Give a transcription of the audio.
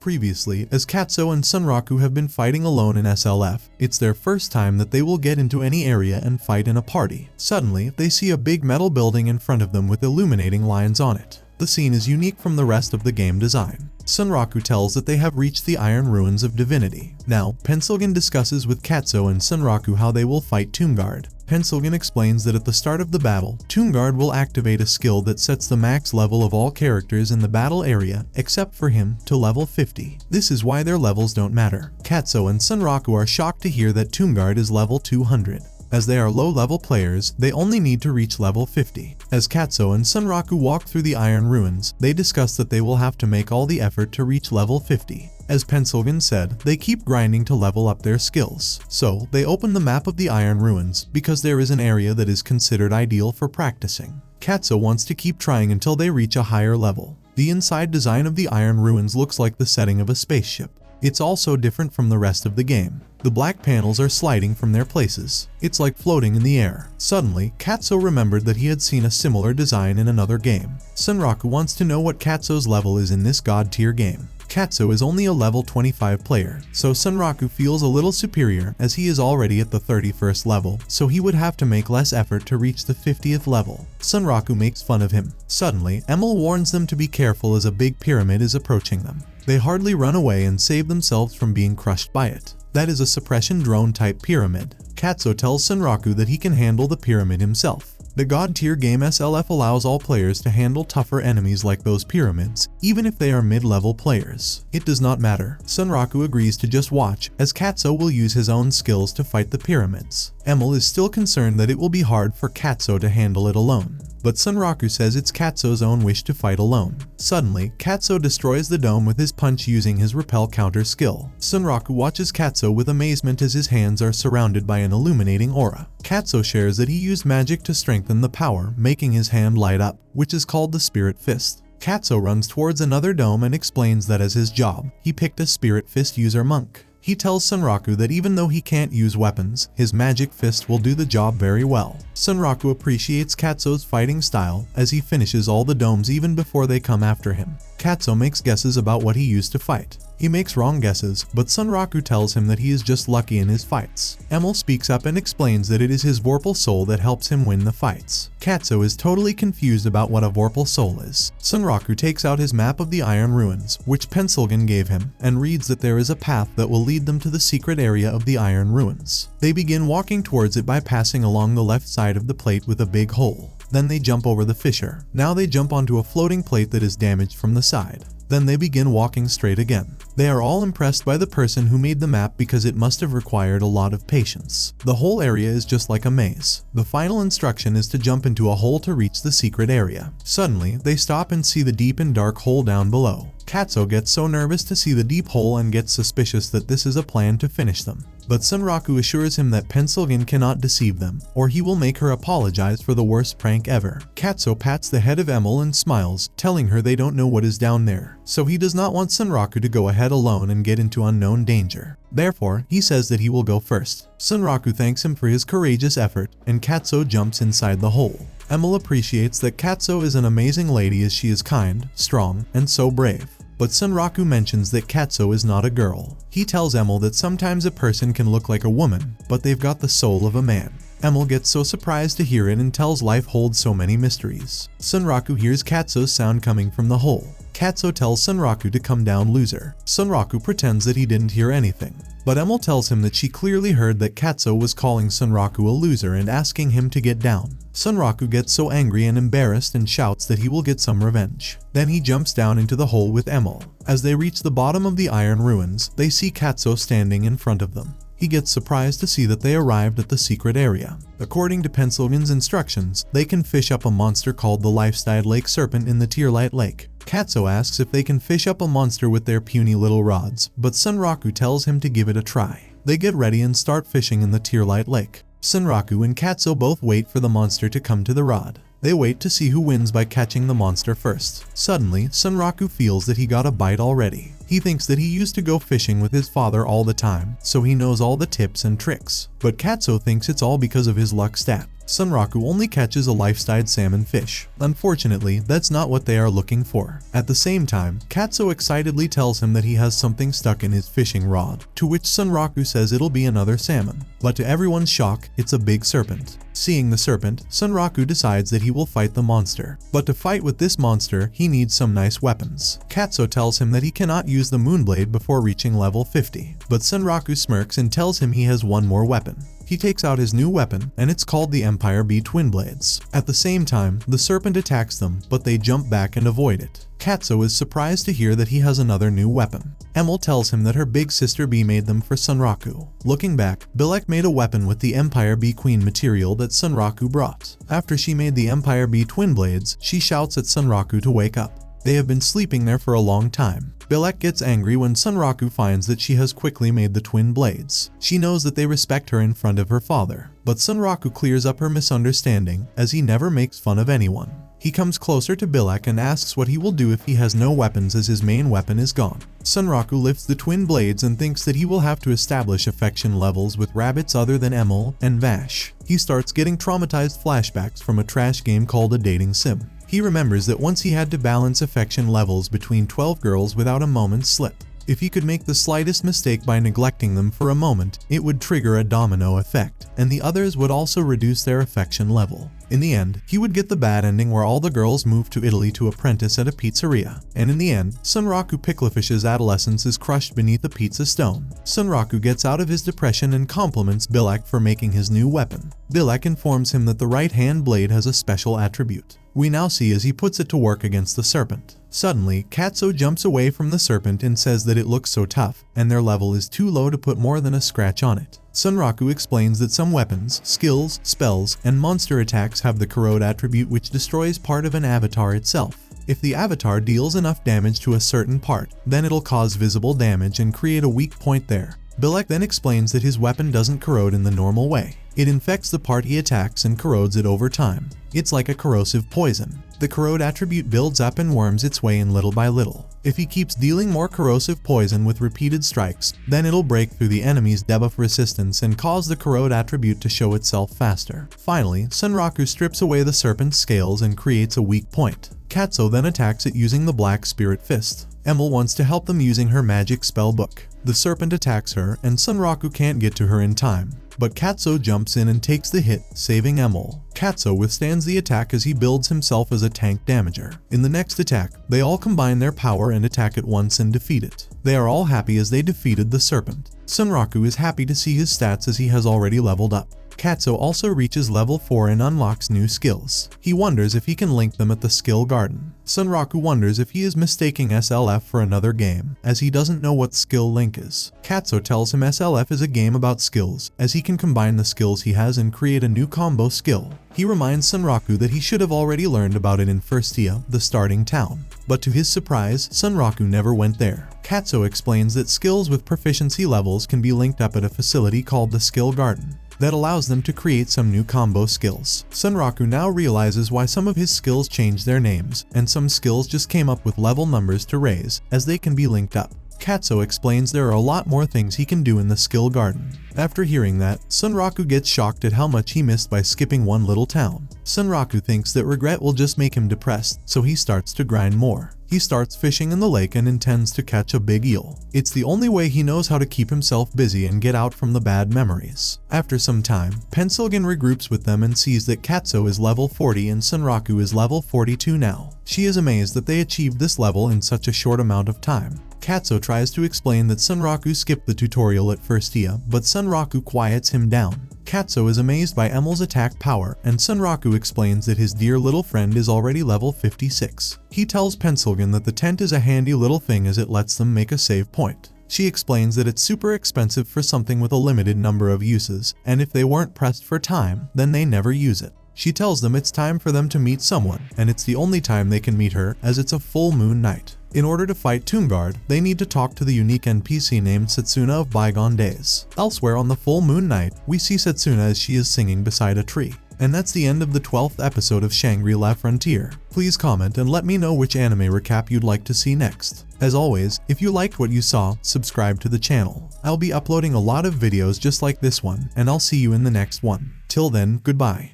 Previously, as Katzo and Sunraku have been fighting alone in SLF, it's their first time that they will get into any area and fight in a party. Suddenly, they see a big metal building in front of them with illuminating lines on it. The scene is unique from the rest of the game design. Sunraku tells that they have reached the Iron Ruins of Divinity. Now, Pencilgon discusses with Katzo and Sunraku how they will fight Tombguard. Pencilgon explains that at the start of the battle, Tombguard will activate a skill that sets the max level of all characters in the battle area, except for him, to level 50. This is why their levels don't matter. Katzo and Sunraku are shocked to hear that Tombguard is level 200. As they are low-level players, they only need to reach level 50. As Katzo and Sunraku walk through the Iron Ruins, they discuss that they will have to make all the effort to reach level 50. As Pencilgon said, they keep grinding to level up their skills. So, they open the map of the Iron Ruins, because there is an area that is considered ideal for practicing. Katzo wants to keep trying until they reach a higher level. The inside design of the Iron Ruins looks like the setting of a spaceship. It's also different from the rest of the game. The black panels are sliding from their places. It's like floating in the air. Suddenly, Katzo remembered that he had seen a similar design in another game. Sunraku wants to know what Katzo's level is in this god tier game. Katzo is only a level 25 player, so Sunraku feels a little superior as he is already at the 31st level, so he would have to make less effort to reach the 50th level. Sunraku makes fun of him. Suddenly, Emil warns them to be careful as a big pyramid is approaching them. They hardly run away and save themselves from being crushed by it. That is a suppression drone type pyramid. Katzo tells Sunraku that he can handle the pyramid himself. The god tier game SLF allows all players to handle tougher enemies like those pyramids, even if they are mid-level players. It does not matter. Sunraku agrees to just watch, as Katzo will use his own skills to fight the pyramids. Emil is still concerned that it will be hard for Katzo to handle it alone. But Sunraku says it's Katzo's own wish to fight alone. Suddenly, Katzo destroys the dome with his punch using his repel counter skill. Sunraku watches Katzo with amazement as his hands are surrounded by an illuminating aura. Katzo shares that he used magic to strengthen the power, making his hand light up, which is called the Spirit Fist. Katzo runs towards another dome and explains that as his job, he picked a Spirit Fist user monk. He tells Sunraku that even though he can't use weapons, his magic fist will do the job very well. Sunraku appreciates Katzo's fighting style as he finishes all the domes even before they come after him. Katzo makes guesses about what he used to fight. He makes wrong guesses, but Sunraku tells him that he is just lucky in his fights. Emil speaks up and explains that it is his Vorpal Soul that helps him win the fights. Katzo is totally confused about what a Vorpal Soul is. Sunraku takes out his map of the Iron Ruins, which Pencilgon gave him, and reads that there is a path that will lead them to the secret area of the Iron Ruins. They begin walking towards it by passing along the left side of the plate with a big hole. Then they jump over the fissure. Now they jump onto a floating plate that is damaged from the side. Then they begin walking straight again. They are all impressed by the person who made the map because it must have required a lot of patience. The whole area is just like a maze. The final instruction is to jump into a hole to reach the secret area. Suddenly, they stop and see the deep and dark hole down below. Katzo gets so nervous to see the deep hole and gets suspicious that this is a plan to finish them. But Sunraku assures him that Pencilgon cannot deceive them, or he will make her apologize for the worst prank ever. Katzo pats the head of Emil and smiles, telling her they don't know what is down there, so he does not want Sunraku to go ahead alone and get into unknown danger. Therefore, he says that he will go first. Sunraku thanks him for his courageous effort, and Katzo jumps inside the hole. Emil appreciates that Katzo is an amazing lady as she is kind, strong, and so brave. But Sunraku mentions that Katzo is not a girl. He tells Emil that sometimes a person can look like a woman, but they've got the soul of a man. Emil gets so surprised to hear it and tells life holds so many mysteries. Sunraku hears Katzo's sound coming from the hole. Katzo tells Sunraku to come down, loser. Sunraku pretends that he didn't hear anything. But Emil tells him that she clearly heard that Katzo was calling Sunraku a loser and asking him to get down. Sunraku gets so angry and embarrassed and shouts that he will get some revenge. Then he jumps down into the hole with Emil. As they reach the bottom of the Iron Ruins, they see Katzo standing in front of them. He gets surprised to see that they arrived at the secret area. According to Pencilgon's instructions, they can fish up a monster called the Lifestyle Lake Serpent in the Tearlight Lake. Katzo asks if they can fish up a monster with their puny little rods, but Sunraku tells him to give it a try. They get ready and start fishing in the Tearlight Lake. Sunraku and Katzo both wait for the monster to come to the rod. They wait to see who wins by catching the monster first. Suddenly, Sunraku feels that he got a bite already. He thinks that he used to go fishing with his father all the time, so he knows all the tips and tricks. But Katzo thinks it's all because of his luck stat. Sunraku only catches a life-sized salmon fish. Unfortunately, that's not what they are looking for. At the same time, Katzo excitedly tells him that he has something stuck in his fishing rod, to which Sunraku says it'll be another salmon. But to everyone's shock, it's a big serpent. Seeing the serpent, Sunraku decides that he will fight the monster. But to fight with this monster, he needs some nice weapons. Katzo tells him that he cannot use the Moonblade before reaching level 50. But Sunraku smirks and tells him he has one more weapon. He takes out his new weapon, and it's called the Empire Bee Twin Blades. At the same time, the serpent attacks them, but they jump back and avoid it. Katzo is surprised to hear that he has another new weapon. Emil tells him that her big sister Bee made them for Sunraku. Looking back, Bilek made a weapon with the Empire Bee Queen material that Sunraku brought. After she made the Empire Bee Twin Blades, she shouts at Sunraku to wake up. They have been sleeping there for a long time. Bilek gets angry when Sunraku finds that she has quickly made the twin blades. She knows that they respect her in front of her father, but Sunraku clears up her misunderstanding as he never makes fun of anyone. He comes closer to Bilek and asks what he will do if he has no weapons as his main weapon is gone. Sunraku lifts the twin blades and thinks that he will have to establish affection levels with rabbits other than Emil and Vash. He starts getting traumatized flashbacks from a trash game called a dating sim. He remembers that once he had to balance affection levels between 12 girls without a moment's slip. If he could make the slightest mistake by neglecting them for a moment, it would trigger a domino effect, and the others would also reduce their affection level. In the end, he would get the bad ending where all the girls moved to Italy to apprentice at a pizzeria. And in the end, Sunraku Picklefish's adolescence is crushed beneath a pizza stone. Sunraku gets out of his depression and compliments Bilek for making his new weapon. Bilek informs him that the right-hand blade has a special attribute. We now see as he puts it to work against the serpent. Suddenly, Katzo jumps away from the serpent and says that it looks so tough, and their level is too low to put more than a scratch on it. Sunraku explains that some weapons, skills, spells, and monster attacks have the corrode attribute which destroys part of an avatar itself. If the avatar deals enough damage to a certain part, then it'll cause visible damage and create a weak point there. Bilek then explains that his weapon doesn't corrode in the normal way. It infects the part he attacks and corrodes it over time. It's like a corrosive poison. The corrode attribute builds up and worms its way in little by little. If he keeps dealing more corrosive poison with repeated strikes, then it'll break through the enemy's debuff resistance and cause the corrode attribute to show itself faster. Finally, Sunraku strips away the serpent's scales and creates a weak point. Katzo then attacks it using the Black Spirit Fist. Emil wants to help them using her magic spell book. The serpent attacks her, and Sunraku can't get to her in time. But Katzo jumps in and takes the hit, saving Emil. Katzo withstands the attack as he builds himself as a tank damager. In the next attack, they all combine their power and attack at once and defeat it. They are all happy as they defeated the serpent. Sunraku is happy to see his stats as he has already leveled up. Katzo also reaches level 4 and unlocks new skills. He wonders if he can link them at the skill garden. Sunraku wonders if he is mistaking SLF for another game, as he doesn't know what skill link is. Katzo tells him SLF is a game about skills, as he can combine the skills he has and create a new combo skill. He reminds Sunraku that he should have already learned about it in Firstia, the starting town. But to his surprise, Sunraku never went there. Katzo explains that skills with proficiency levels can be linked up at a facility called the Skill Garden that allows them to create some new combo skills. Sunraku now realizes why some of his skills changed their names, and some skills just came up with level numbers to raise, as they can be linked up. Katzo explains there are a lot more things he can do in the skill garden. After hearing that, Sunraku gets shocked at how much he missed by skipping one little town. Sunraku thinks that regret will just make him depressed, so he starts to grind more. He starts fishing in the lake and intends to catch a big eel. It's the only way he knows how to keep himself busy and get out from the bad memories. After some time, Pencilgon regroups with them and sees that Katzo is level 40 and Sunraku is level 42 now. She is amazed that they achieved this level in such a short amount of time. Katzo tries to explain that Sunraku skipped the tutorial at Firstia, but Sunraku quiets him down. Katzo is amazed by Emil's attack power, and Sunraku explains that his dear little friend is already level 56. He tells Pencilgon that the tent is a handy little thing as it lets them make a save point. She explains that it's super expensive for something with a limited number of uses, and if they weren't pressed for time, then they never use it. She tells them it's time for them to meet someone, and it's the only time they can meet her as it's a full moon night. In order to fight Tombguard, they need to talk to the unique NPC named Setsuna of bygone days. Elsewhere on the full moon night, we see Setsuna as she is singing beside a tree. And that's the end of the 12th episode of Shangri-La Frontier. Please comment and let me know which anime recap you'd like to see next. As always, if you liked what you saw, subscribe to the channel. I'll be uploading a lot of videos just like this one, and I'll see you in the next one. Till then, goodbye.